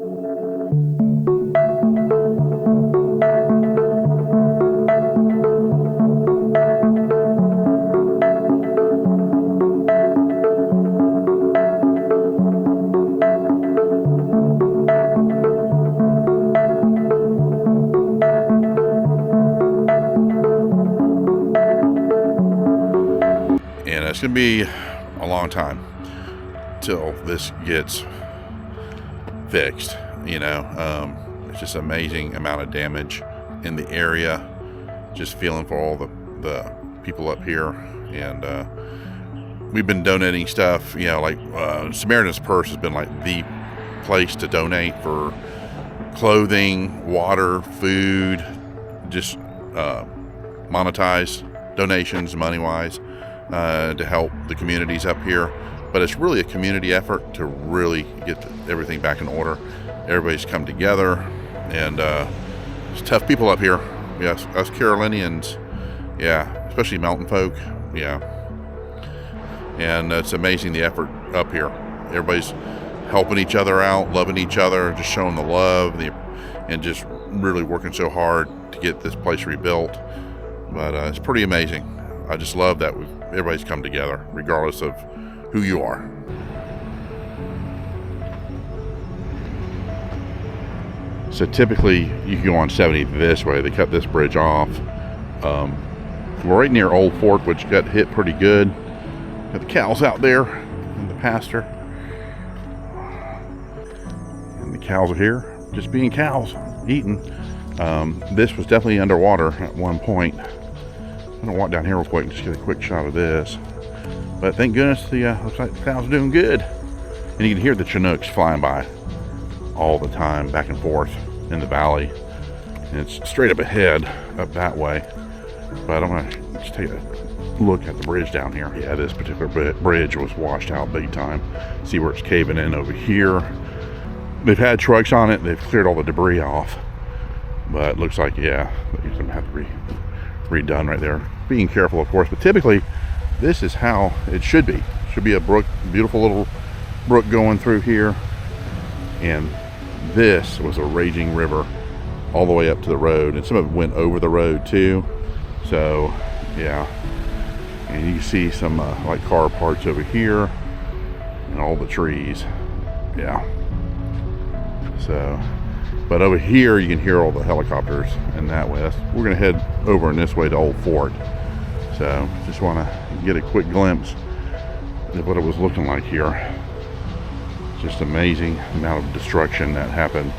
And it's going to be a long time till this gets fixed. It's just an amazing amount of damage in the area. Just feeling for all the people up here. And we've been donating stuff, like Samaritan's Purse has been like the place to donate for clothing, water, food, just monetize donations money-wise to help the communities up here. But it's really a community effort to really get everything back in order. Everybody's come together, and it's tough people up here. Yes, us Carolinians, yeah, especially mountain folk, yeah. And it's amazing the effort up here. Everybody's helping each other out, loving each other, just showing the love, and just really working so hard to get this place rebuilt. But it's pretty amazing. I just love that everybody's come together, regardless of who you are. So typically you can go on 70 this way. They cut this bridge off. We're right near Old Fort, which got hit pretty good. Got the cows out there in the pasture. And the cows are here, just being cows, eating. This was definitely underwater at one point. I'm gonna walk down here real quick and just get a quick shot of this. But thank goodness looks like the cows are doing good. And you can hear the Chinooks flying by all the time, back and forth in the valley. And it's straight up ahead, up that way. But I'm gonna just take a look at the bridge down here. Yeah, this particular bridge was washed out big time. See where it's caving in over here. They've had trucks on it. They've cleared all the debris off. But it looks like, yeah, they're gonna have to be redone right there. Being careful, of course, but typically this is how it should be. Should be a brook, beautiful little brook going through here. And this was a raging river all the way up to the road, and some of it went over the road too. So yeah, and you can see some like car parts over here and all the trees. Yeah. So, but over here you can hear all the helicopters, and that way we're gonna head over in this way to Old Fort. So just want to get a quick glimpse of what it was looking like here. Just amazing amount of destruction that happened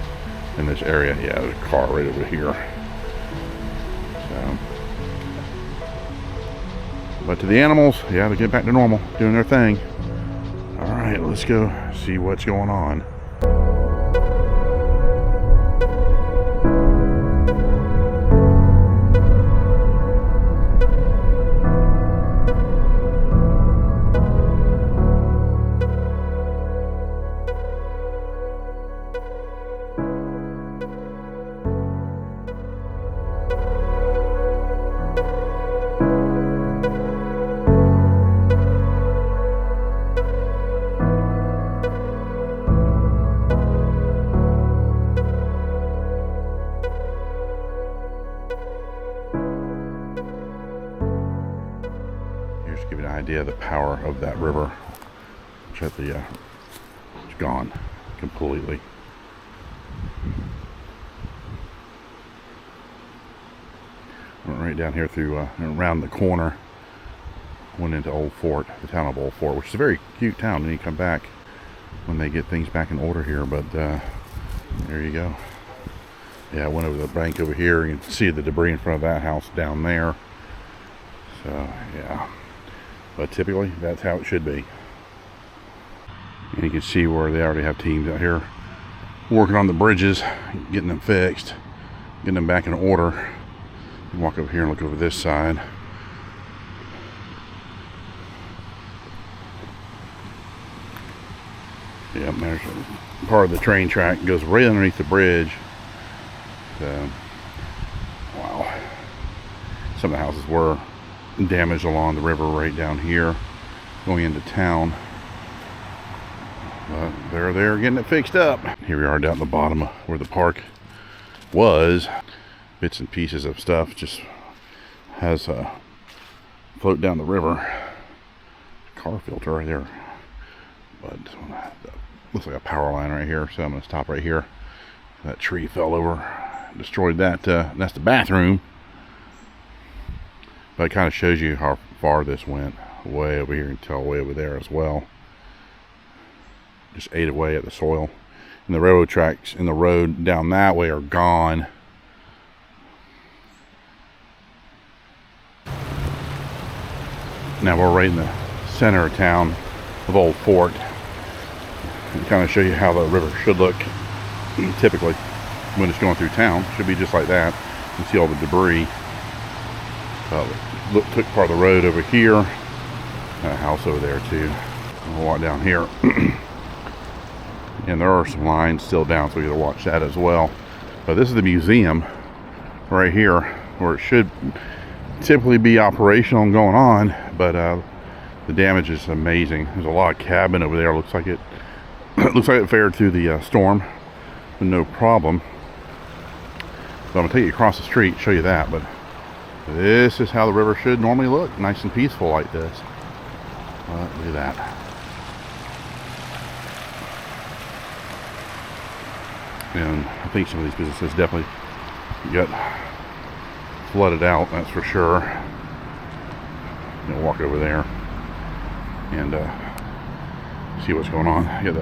in this area. Yeah, there's a car right over here. So, but to the animals, yeah, they get back to normal, doing their thing. All right, let's go see what's going on. Give you an idea of the power of that river. Check the it's gone completely. Went right down here through around the corner, went into Old Fort, the town of Old Fort, which is a very cute town. And you come back when they get things back in order here. But there you go. Yeah, I went over the bank over here. You can see the debris in front of that house down there. So yeah. But typically, that's how it should be. And you can see where they already have teams out here working on the bridges, getting them fixed, getting them back in order. You walk over here and look over this side. Yep, there's a part of the train track that goes right underneath the bridge. So, wow. Some of the houses were damage along the river right down here going into town. They're there getting it fixed up. Here we are down at the bottom where the park was. Bits and pieces of stuff just has float down the river. Car filter right there, but looks like a power line right here, so I'm going to stop right here. That tree fell over, destroyed that. That's the bathroom, but it kind of shows you how far this went. Way over here, and tell way over there as well. Just ate away at the soil, and the railroad tracks in the road down that way are gone. Now we're right in the center of town of Old Fort, and kind of show you how the river should look typically when it's going through town. Should be just like that. You can see all the debris. Took part of the road over here, a house over there too. We'll walk down here, and there are some lines still down, so we gotta watch that as well. But this is the museum right here, where it should typically be operational and going on, but the damage is amazing. There's a lot of cabin over there. Looks like it fared through the storm with no problem. So I'm gonna take you across the street, show you that. But this is how the river should normally look, nice and peaceful like this. Look at that. And I think some of these businesses definitely got flooded out, that's for sure. Walk over there and see what's going on. Yeah,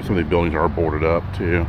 some of these buildings are boarded up too.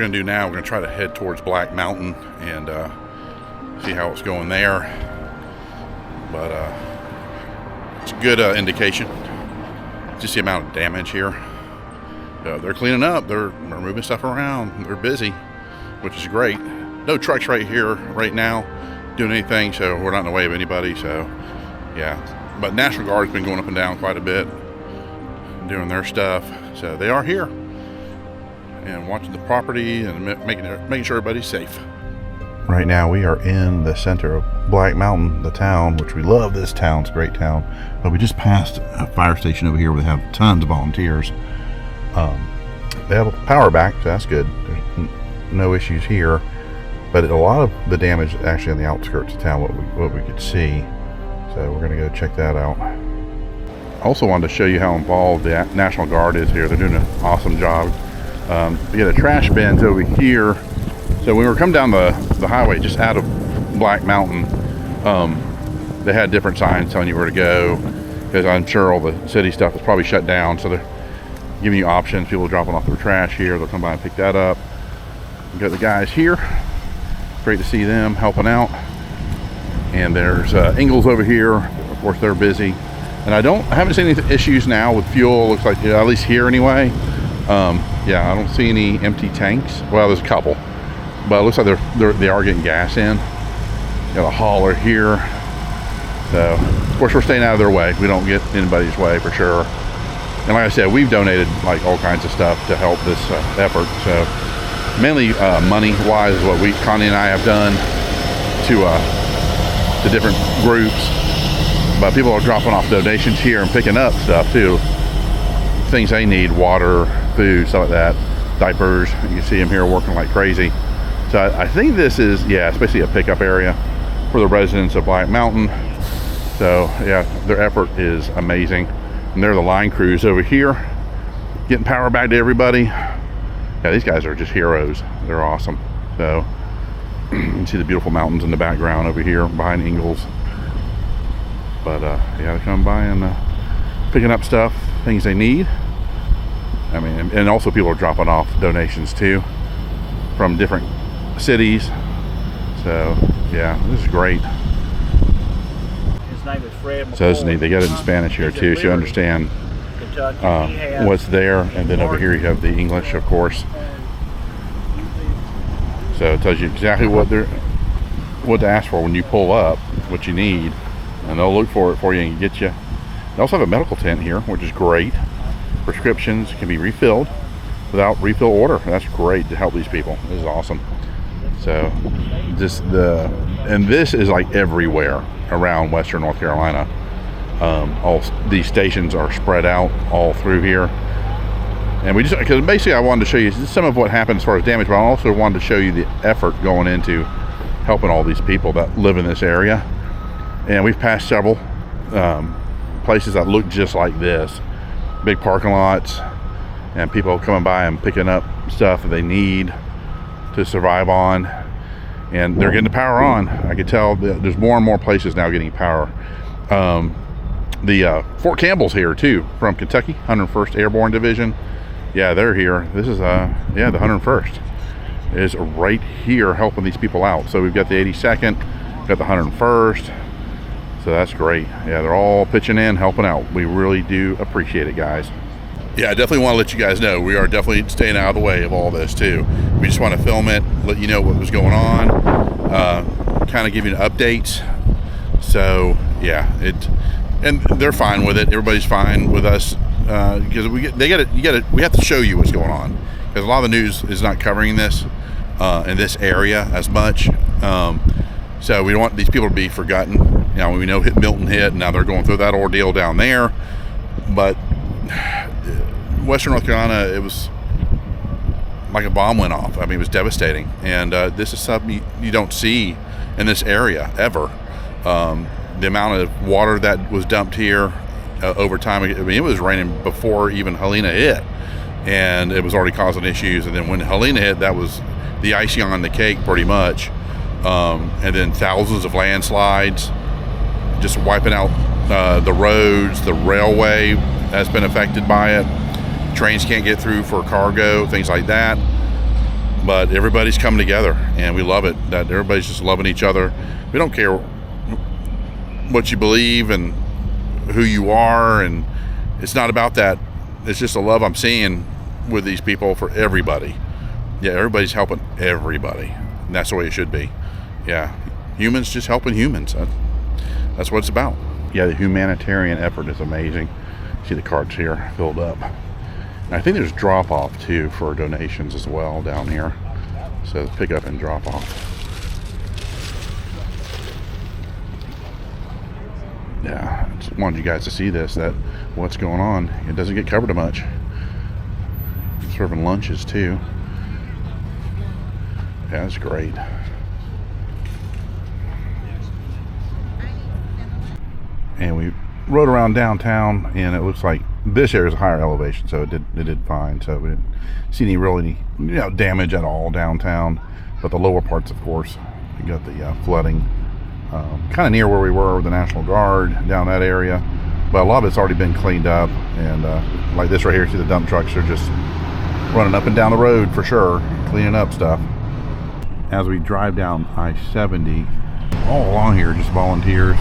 going to do now, we're going to try to head towards Black Mountain and see how it's going there. But it's a good indication. Just the amount of damage here. They're cleaning up. They're moving stuff around. They're busy, which is great. No trucks right here right now doing anything, so we're not in the way of anybody. So yeah, but National Guard's been going up and down quite a bit, doing their stuff. So they are here and watching the property and making sure everybody's safe. Right now we are in the center of Black Mountain, the town, which we love. This town, it's a great town. But we just passed a fire station over here where they have tons of volunteers. They have power back, so that's good. There's no issues here. But a lot of the damage is actually on the outskirts of town, what we could see. So we're gonna go check that out. I also wanted to show you how involved the National Guard is here. They're doing an awesome job. We got a trash bins over here. So when we were coming down the highway just out of Black Mountain, they had different signs telling you where to go, because I'm sure all the city stuff is probably shut down. So they're giving you options. People are dropping off their trash here. They'll come by and pick that up. We got the guys here. Great to see them helping out. And there's Ingalls over here. Of course, they're busy. And I haven't seen any issues now with fuel. Looks like, at least here anyway. Yeah, I don't see any empty tanks. Well, there's a couple, but it looks like they are getting gas in. Got a hauler here. So, of course, we're staying out of their way. We don't get anybody's way for sure. And like I said, we've donated like all kinds of stuff to help this effort. So, mainly money-wise is what Connie and I have done to different groups. But people are dropping off donations here and picking up stuff too. Things they need, water, food, stuff like that, diapers. You can see them here working like crazy. So I think this is, yeah, it's basically a pickup area for the residents of Black Mountain. So yeah, their effort is amazing. And they're the line crews over here, getting power back to everybody. Yeah, these guys are just heroes. They're awesome. So you can see the beautiful mountains in the background over here behind Ingalls. But yeah, they come by and picking up stuff, things they need. I mean, and also people are dropping off donations too from different cities. So yeah, this is great. His name is Fred McCoy. So this is neat. They got it in Spanish here too, so you understand what's there. And then over here you have the English, of course. So it tells you exactly what to ask for when you pull up, what you need, and they'll look for it for you and get you. They also have a medical tent here, which is great. Prescriptions can be refilled without refill order. That's great to help these people. This is awesome. So this is like everywhere around Western North Carolina. All these stations are spread out all through here. And because basically I wanted to show you some of what happened as far as damage, but I also wanted to show you the effort going into helping all these people that live in this area. And we've passed several places that look just like this. Big parking lots, and people coming by and picking up stuff that they need to survive on. And they're getting the power on. I can tell there's more and more places now getting power. The Fort Campbell's here too, from Kentucky, 101st Airborne Division. Yeah, they're here. This is the 101st is right here helping these people out. So we've got the 82nd, got the 101st. So that's great. Yeah, they're all pitching in, helping out. We really do appreciate it, guys. Yeah, I definitely want to let you guys know we are definitely staying out of the way of all this too. We just want to film it, let you know what was going on, kind of give you updates. So yeah, and they're fine with it. Everybody's fine with us because we have to show you what's going on, because a lot of the news is not covering this in this area as much. So we don't want these people to be forgotten. You know, we know Milton hit, and now they're going through that ordeal down there. But Western North Carolina, it was like a bomb went off. I mean, it was devastating. And this is something you don't see in this area ever. The amount of water that was dumped here over time. I mean, it was raining before even Helene hit, and it was already causing issues. And then when Helene hit, that was the icing on the cake pretty much. And then thousands of landslides, just wiping out the roads. The railway has been affected by it. Trains can't get through for cargo, things like that. but everybody's come together, and we love it that everybody's just loving each other. We don't care what you believe and who you are, and it's not about that. It's just a love I'm seeing with these people for everybody. Yeah, everybody's helping everybody, and that's the way it should be. Yeah, humans just helping humans. That's what it's about. Yeah, the humanitarian effort is amazing. See the carts here filled up. And I think there's drop off too for donations as well down here. So pick up and drop off. Yeah, I just wanted you guys to see this, that what's going on. It doesn't get covered much. Serving lunches too. Yeah, that's great. And we rode around downtown, and it looks like this area is a higher elevation, so it did fine. So we didn't see any really damage at all downtown. But the lower parts, of course, we got the flooding. Kind of near where we were with the National Guard down that area, but a lot of it's already been cleaned up. And like this right here, see the dump trucks are just running up and down the road for sure, cleaning up stuff. As we drive down I-70, all along here just volunteers,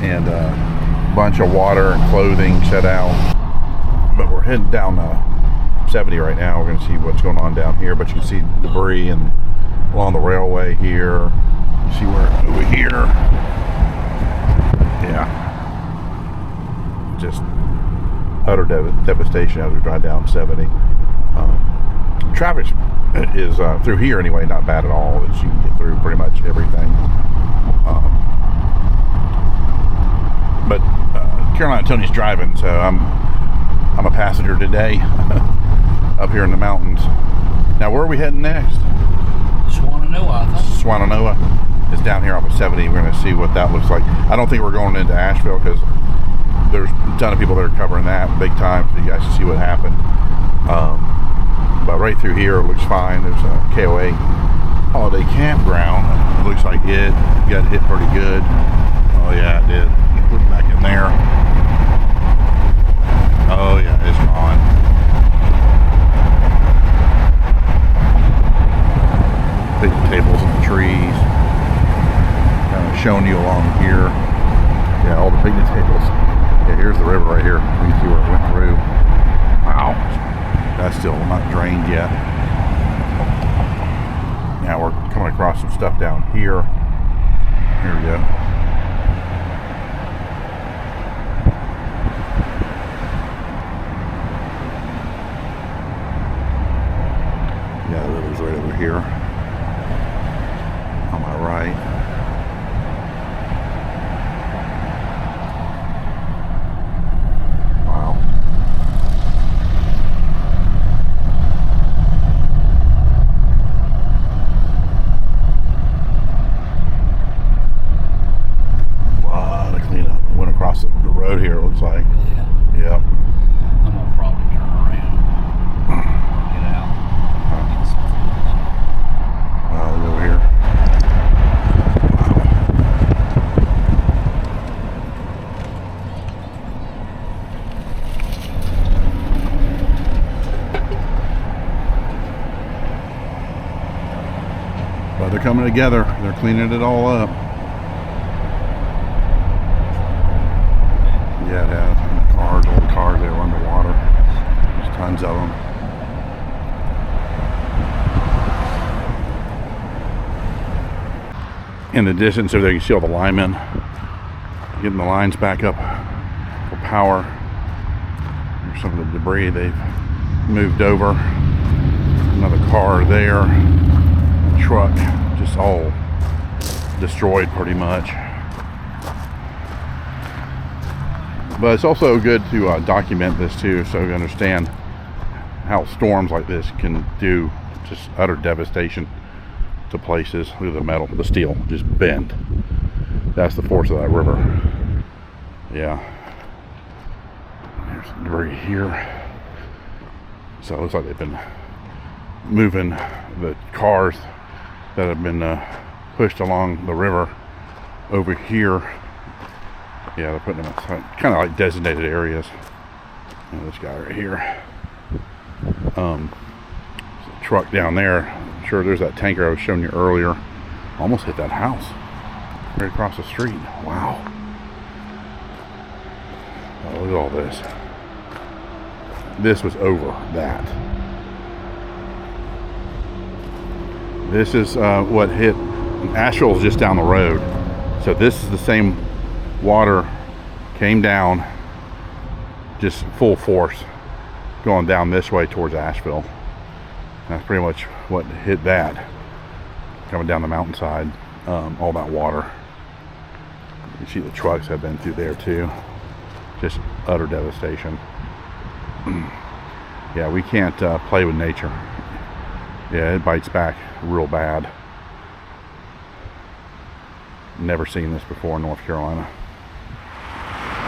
and a bunch of water and clothing set out. But we're heading down 70 right now. We're going to see what's going on down here, but you can see debris and along the railway here. You see where over here, yeah, just utter devastation as we drive down 70. Traffic is through here anyway not bad at all, as you can get through pretty much everything. But Caroline and Tony's driving, so I'm a passenger today up here in the mountains. Now where are we heading next? Swannanoa, I think. Swannanoa is down here off of 70. We're going to see what that looks like. I don't think we're going into Asheville because there's a ton of people that are covering that big time for you guys to see what happened. But right through here it looks fine. There's a KOA holiday campground. It looks like it got hit pretty good. Oh yeah, it did. Look back in there. Oh yeah, it's gone. Big tables and trees. Kind of showing you along here. Yeah, all the picnic tables. Yeah, here's the river right here. You can see where it went through. Wow. That's still not drained yet. Now we're coming across some stuff down here. Here we go. Yeah, the river's right over here. On my right. The road here, it looks like. Yeah. Yep. I'm gonna probably turn around. Get out. Look over here. Wow. But they're coming together. They're cleaning it all up. Yeah, it has. Cars, old cars, they were underwater. There's tons of them. In the distance over there, you see all the linemen getting the lines back up for power. There's some of the debris they've moved over. Another car there. Truck, just all destroyed pretty much. But it's also good to document this too, so you understand how storms like this can do just utter devastation to places. Look at the metal, the steel, just bend. That's the force of that river. Yeah. There's debris here. So it looks like they've been moving the cars that have been pushed along the river over here. Yeah, they're putting them in kind of like designated areas. And this guy right here. There's a truck down there. I'm sure there's that tanker I was showing you earlier. Almost hit that house right across the street. Wow. Oh, look at all this. This was over that. This is what hit. Asheville's just down the road. So this is the same water came down just full force going down this way towards Asheville. That's pretty much what hit that, coming down the mountainside. All that water. You see the trucks have been through there too. Just utter devastation. Yeah, we can't play with nature. Yeah, it bites back real bad. Never seen this before in North Carolina.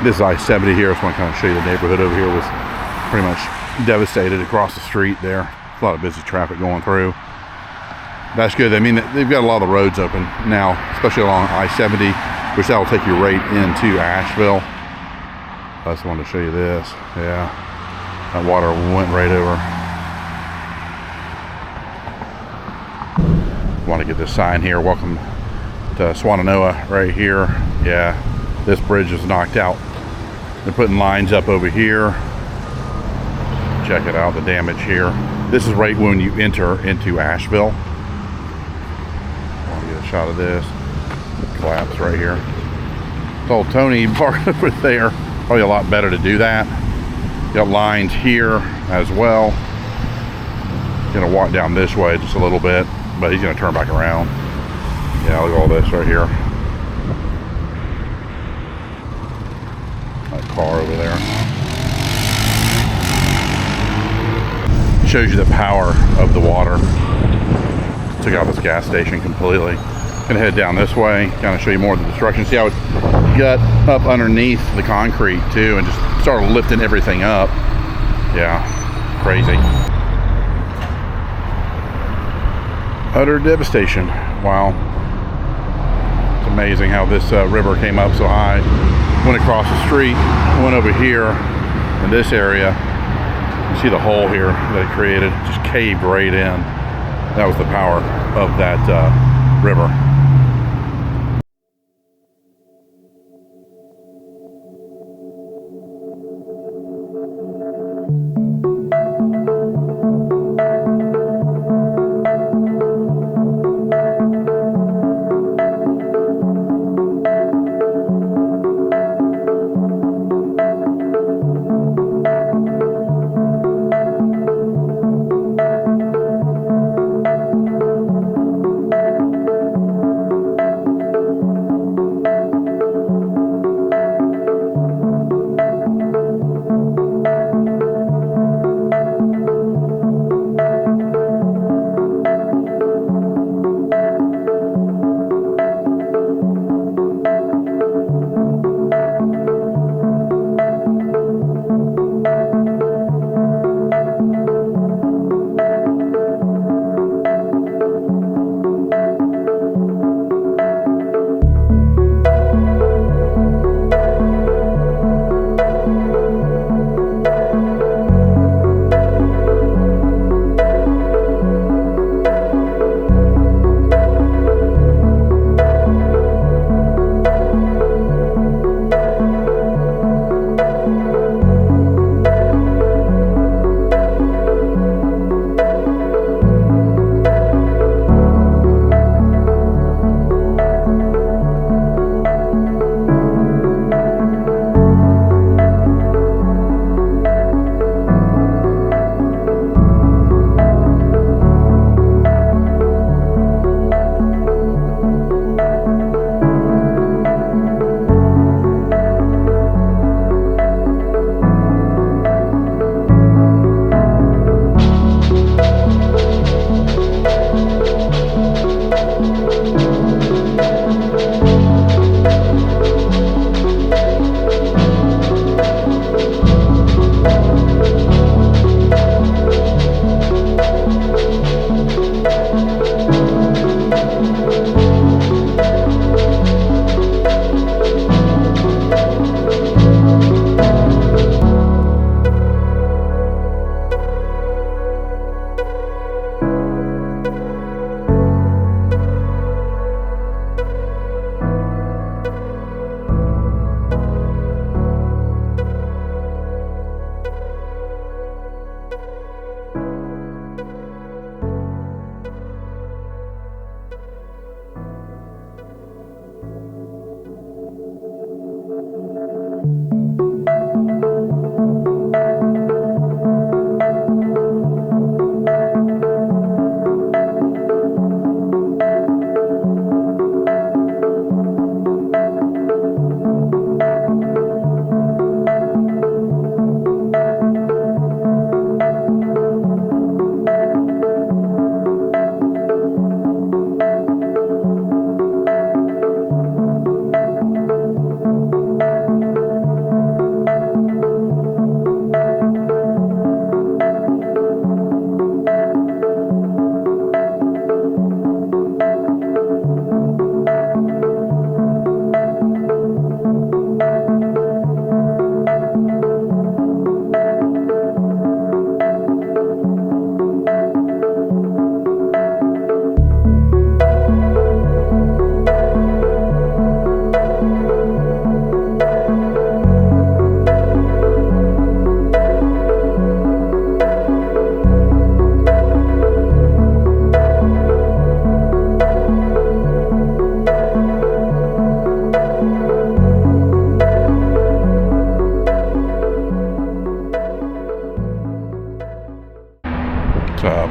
This is I-70 here. I just want to kind of show you the neighborhood over here was pretty much devastated across the street there. A lot of busy traffic going through. That's good. I mean, they've got a lot of the roads open now, especially along I-70, which that will take you right into Asheville. I just wanted to show you this. Yeah, that water went right over. Want to get this sign here. Welcome to Swannanoa right here. Yeah, this bridge is knocked out. They're putting lines up over here. Check it out, the damage here. This is right when you enter into Asheville. I'll get a shot of this. Collapse right here. Told Tony parked over there. Probably a lot better to do that. Got lines here as well. Gonna walk down this way just a little bit, but he's gonna turn back around. Yeah, look at all this right here. That car over there. Shows you the power of the water. Took out this gas station completely. Gonna head down this way, kind of show you more of the destruction. See how it got up underneath the concrete too and just started lifting everything up. Yeah, crazy. Utter devastation. Wow. It's amazing how this river came up so high. Went across the street, went over here in this area. You see the hole here that it created, just caved right in. That was the power of that river.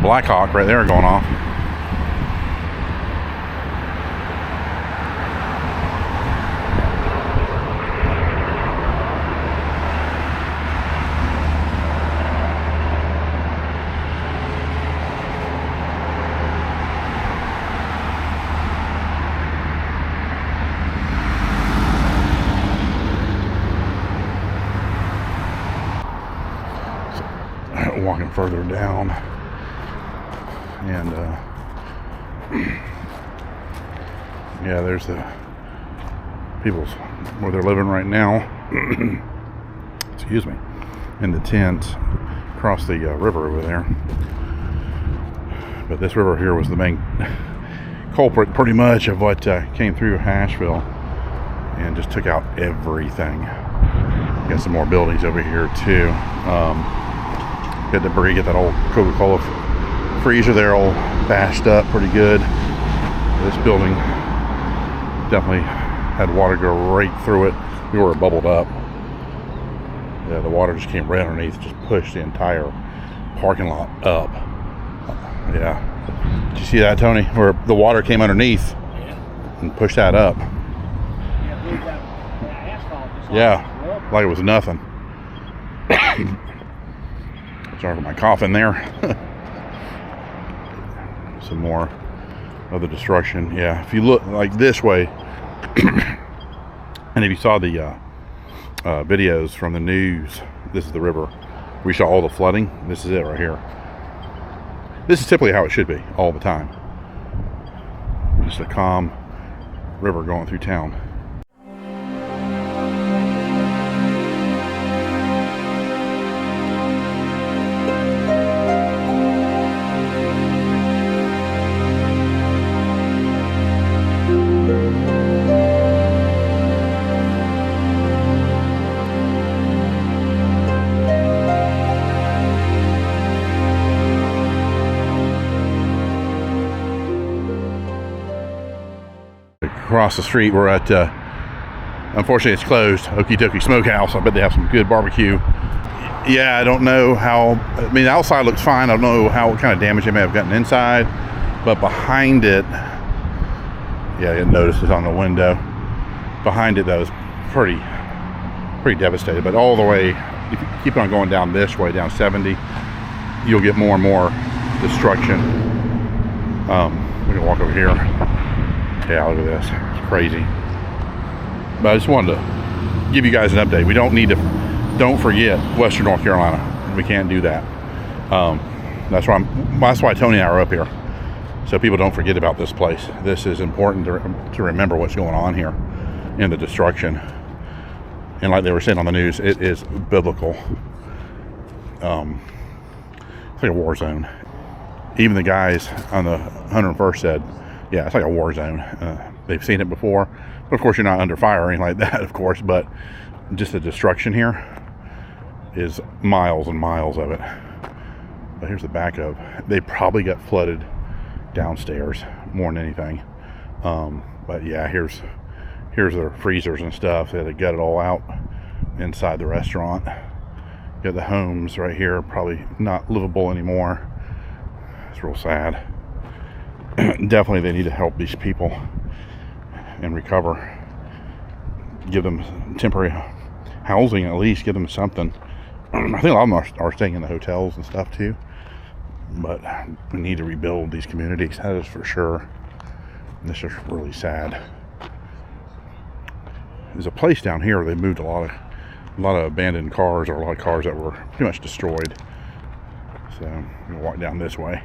Black Hawk right there going off. Walking further down, and yeah, there's the people's where they're living right now. Excuse me, in the tents across the river over there. But this river here was the main culprit, pretty much, of what came through Asheville and just took out everything. Got some more buildings over here too. Good debris. Get that old Coca-Cola freezer there all bashed up pretty good. This building definitely had water go right through it. We were bubbled up. Yeah, the water just came right underneath, just pushed the entire parking lot up. Yeah. Did you see that, Tony? Where the water came underneath and pushed that up. Yeah, like it was nothing. Sorry for my coughing there. Some more of the destruction. Yeah, if you look like this way, and if you saw the videos from the news, this is the river. We saw all the flooding. This is it right here. This is typically how it should be all the time. Just a calm river going through town. Across the street, we're at unfortunately it's closed, Okie Dokie Smokehouse. I bet they have some good barbecue. Yeah, I don't know how, I mean, the outside looks fine. I don't know what kind of damage they may have gotten inside, but behind it, yeah, you notice it's on the window. Behind it, though, is pretty devastated. But all the way, if you keep on going down this way, down 70, you'll get more and more destruction. We can walk over here. Yeah, look at this. It's crazy. But I just wanted to give you guys an update. We don't need to, don't forget Western North Carolina. We can't do that. That's why Tony and I are up here. So people don't forget about this place. This is important to remember what's going on here in the destruction. And like they were saying on the news, it is biblical. It's like a war zone. Even the guys on the 101st said, yeah, it's like a war zone. They've seen it before. But of course, you're not under fire or anything like that, of course. But just the destruction here is miles and miles of it. But here's the back of. They probably got flooded downstairs more than anything. But yeah, here's their freezers and stuff. They had to gut it all out inside the restaurant. Got the homes right here, probably not livable anymore. It's real sad. Definitely they need to help these people and recover. Give them temporary housing, at least give them something. I think a lot of them are staying in the hotels and stuff too. But we need to rebuild these communities, that is for sure. And this is really sad. There's a place down here where they moved a lot of abandoned cars, or a lot of cars that were pretty much destroyed. So I'm gonna walk down this way.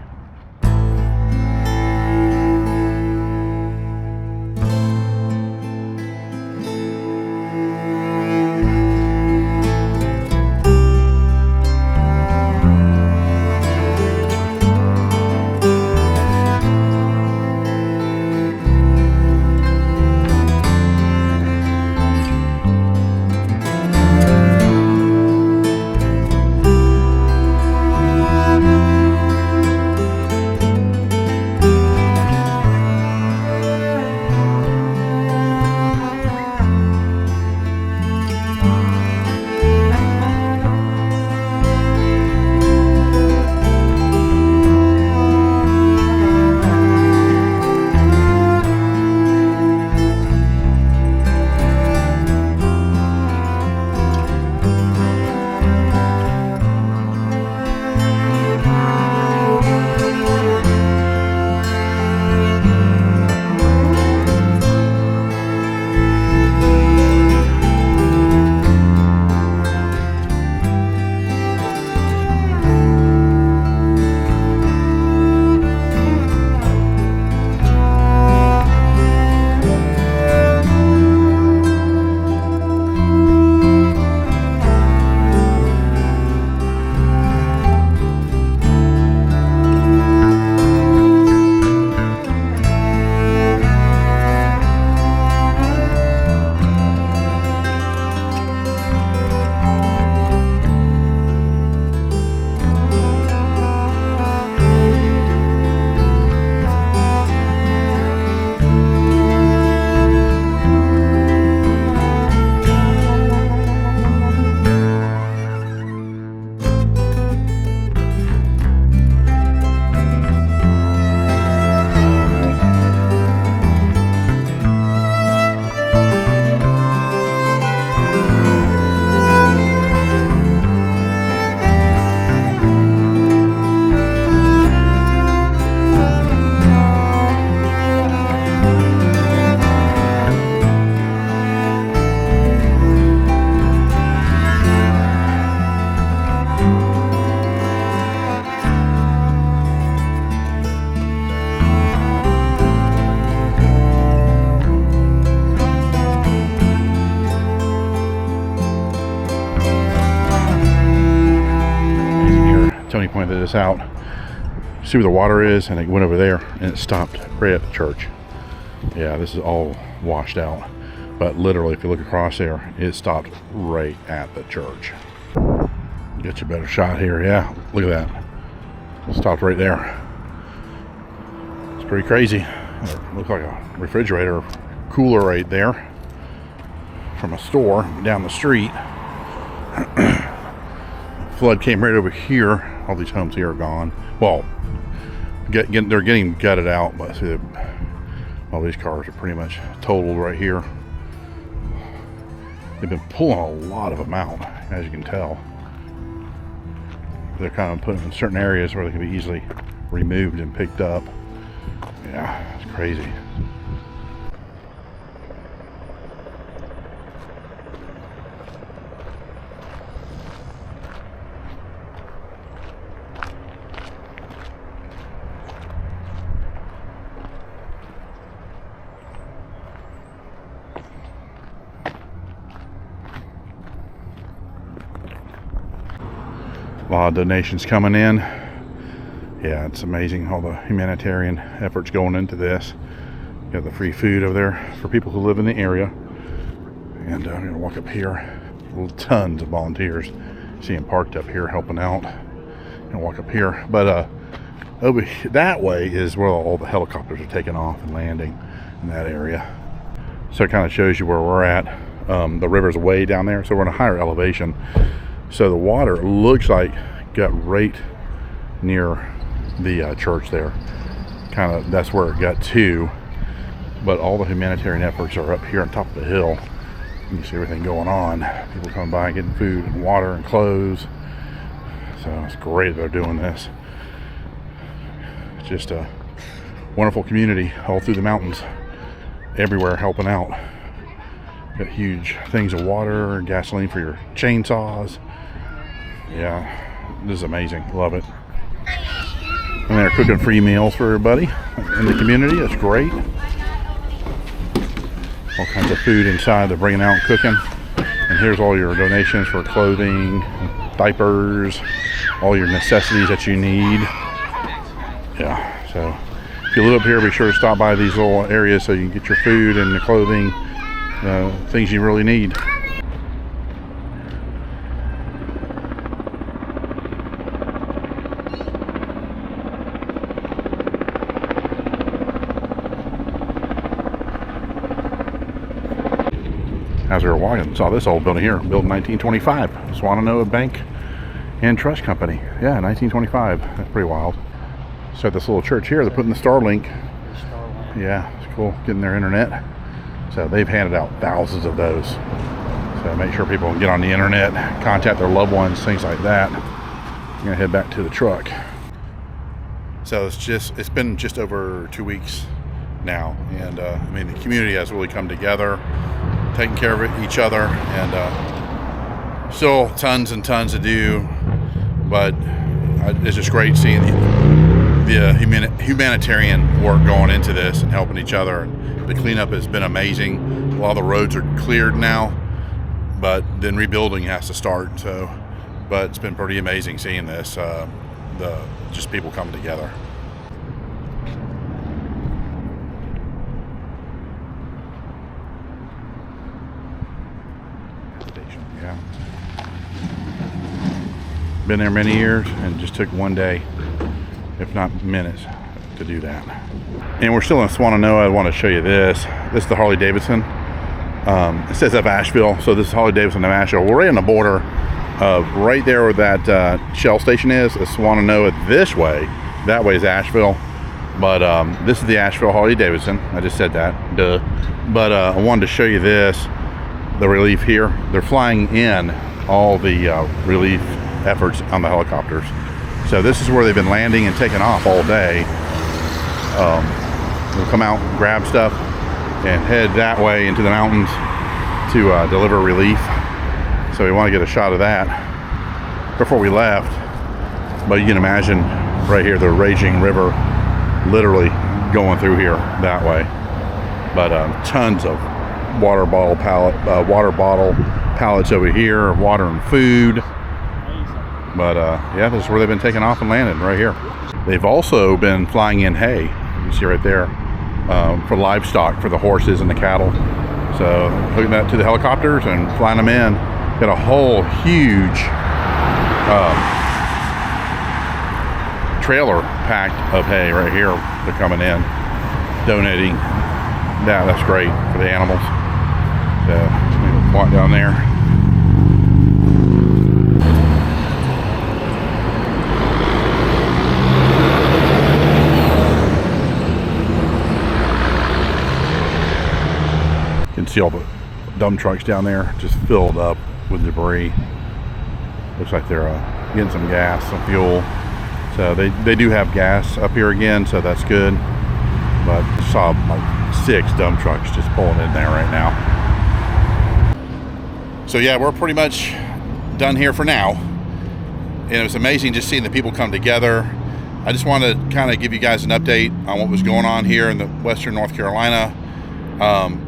Tony pointed this out. See where the water is, and it went over there and it stopped right at the church. Yeah, this is all washed out, but literally if you look across there, it stopped right at the church. Get you a better shot here. Yeah, look at that. It stopped right there. It's pretty crazy. It looks like a refrigerator cooler right there from a store down the street. Flood came right over here. All these homes here are gone. Well, they're getting gutted out, but see, all these cars are pretty much totaled right here. They've been pulling a lot of them out, as you can tell. They're kind of putting them in certain areas where they can be easily removed and picked up. Yeah, it's crazy. A lot of donations coming in. Yeah, it's amazing all the humanitarian efforts going into this. Got the free food over there for people who live in the area. And I'm gonna walk up here. Tons of volunteers. See them parked up here helping out. And walk up here. But over that way is where all the helicopters are taking off and landing. in that area. So it kind of shows you where we're at. The river's way down there, so we're in a higher elevation. So the water looks like got right near the church there. Kind of, that's where it got to. But all the humanitarian efforts are up here on top of the hill. You see everything going on. People coming by getting food and water and clothes. So it's great they're doing this. It's just a wonderful community all through the mountains, everywhere helping out. Got huge things of water and gasoline for your chainsaws. Yeah, this is amazing. Love it. And they're cooking free meals for everybody in the community. That's great. All kinds of food inside they're bringing out and cooking. And here's all your donations for clothing, diapers, all your necessities that you need. Yeah, so if you live up here, be sure to stop by these little areas so you can get your food and your clothing, things you really need. As we were walking, saw this old building here, built in 1925, Swannanoa Bank and Trust Company. Yeah, 1925. That's pretty wild. So at this little church here, they're putting the Starlink. Yeah, it's cool, getting their internet. So they've handed out thousands of those. So make sure people can get on the internet, contact their loved ones, things like that. I'm gonna head back to the truck. So it's been just over 2 weeks now, and I mean the community has really come together, taking care of each other, and still tons and tons to do, but it's just great seeing the humanitarian work going into this and helping each other. The cleanup has been amazing. A lot of the roads are cleared now, but then rebuilding has to start. So, but it's been pretty amazing seeing this, just people coming together. Yeah. Been there many years and just took one day, if not minutes, to do that. And we're still in Swannanoa. I want to show you this. This is the Harley Davidson. It says of Asheville, so this is Harley Davidson of Asheville. We're right on the border of right there where that Shell station is Swannanoa this way. That way is Asheville. But this is the Asheville Harley Davidson. I just said that, duh. But I wanted to show you this, the relief here. They're flying in all the relief efforts on the helicopters. So this is where they've been landing and taking off all day. We'll come out, grab stuff, and head that way into the mountains to deliver relief. So we want to get a shot of that before we left. But you can imagine right here the raging river literally going through here that way. But tons of water bottle pallets over here, water and food. But yeah, this is where they've been taking off and landing, right here. They've also been flying in hay, you see right there, for livestock, for the horses and the cattle. So hooking that to the helicopters and flying them in. Got a whole huge trailer packed of hay right here. They're coming in, donating. Yeah, that's great for the animals. So walk down there. You can see all the dump trucks down there just filled up with debris. Looks like they're getting some gas, some fuel. So they do have gas up here again, so that's good. But I saw like 6 dump trucks just pulling in there right now. So yeah, we're pretty much done here for now. And it was amazing just seeing the people come together. I just wanted to kind of give you guys an update on what was going on here in the Western North Carolina.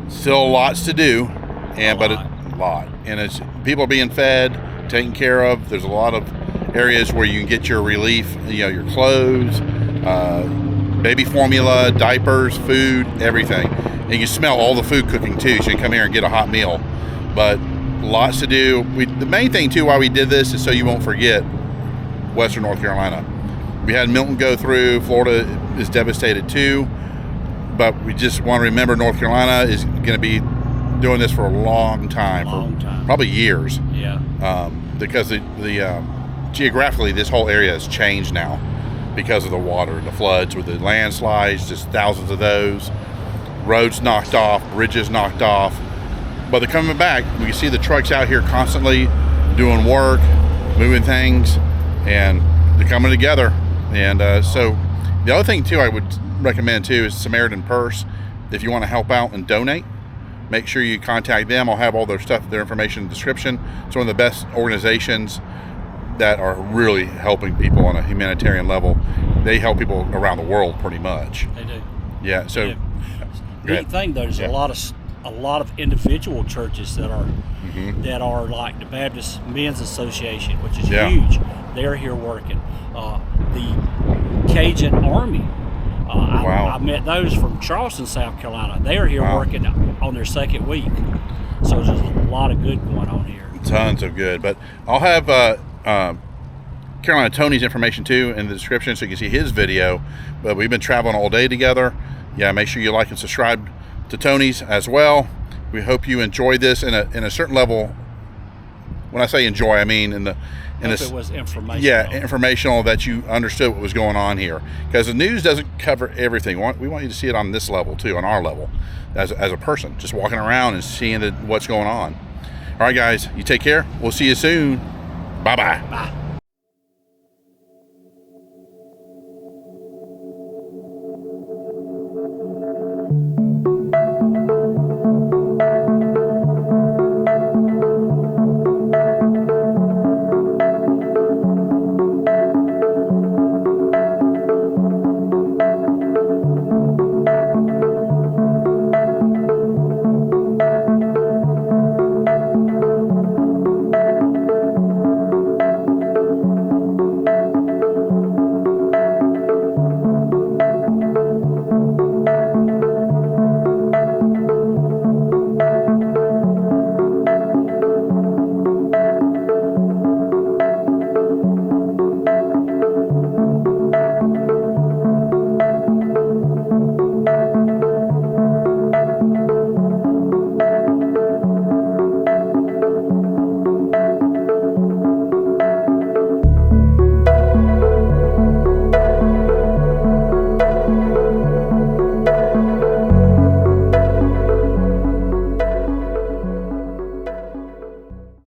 Still lots to do, but a lot. And it's people are being fed, taken care of. There's a lot of areas where you can get your relief, your clothes, baby formula, diapers, food, everything. And you can smell all the food cooking too, so you can come here and get a hot meal. But lots to do. The main thing too why we did this is so you won't forget Western North Carolina. We had Milton go through. Florida is devastated too. but we just want to remember North Carolina is going to be doing this for a long time, probably years. Yeah. Because the geographically, this whole area has changed now because of the water and the floods with the landslides, just thousands of those. Roads knocked off, bridges knocked off. But they're coming back. We can see the trucks out here constantly doing work, moving things, and they're coming together. And so the other thing too I would recommend too is Samaritan Purse. If you want to help out and donate, make sure you contact them. I'll have all their stuff, their information in the description. It's one of the best organizations that are really helping people on a humanitarian level. They help people around the world pretty much. They do. Yeah, so The thing, there's a lot of individual churches that are like the Baptist Men's Association, which is huge. They're here working. The Cajun Army. I met those from Charleston, South Carolina. They are here working on their second week. So there's a lot of good going on here. Tons of good. But I'll have Carolina Tony's information too in the description so you can see his video. But we've been traveling all day together. Yeah, make sure you like and subscribe to Tony's as well. We hope you enjoyed this in a certain level. When I say enjoy, I mean It was informational. Yeah, informational, that you understood what was going on here. Because the news doesn't cover everything. We want you to see it on this level too, on our level, as a person, just walking around and seeing what's going on. All right, guys, you take care. We'll see you soon. Bye-bye. Bye.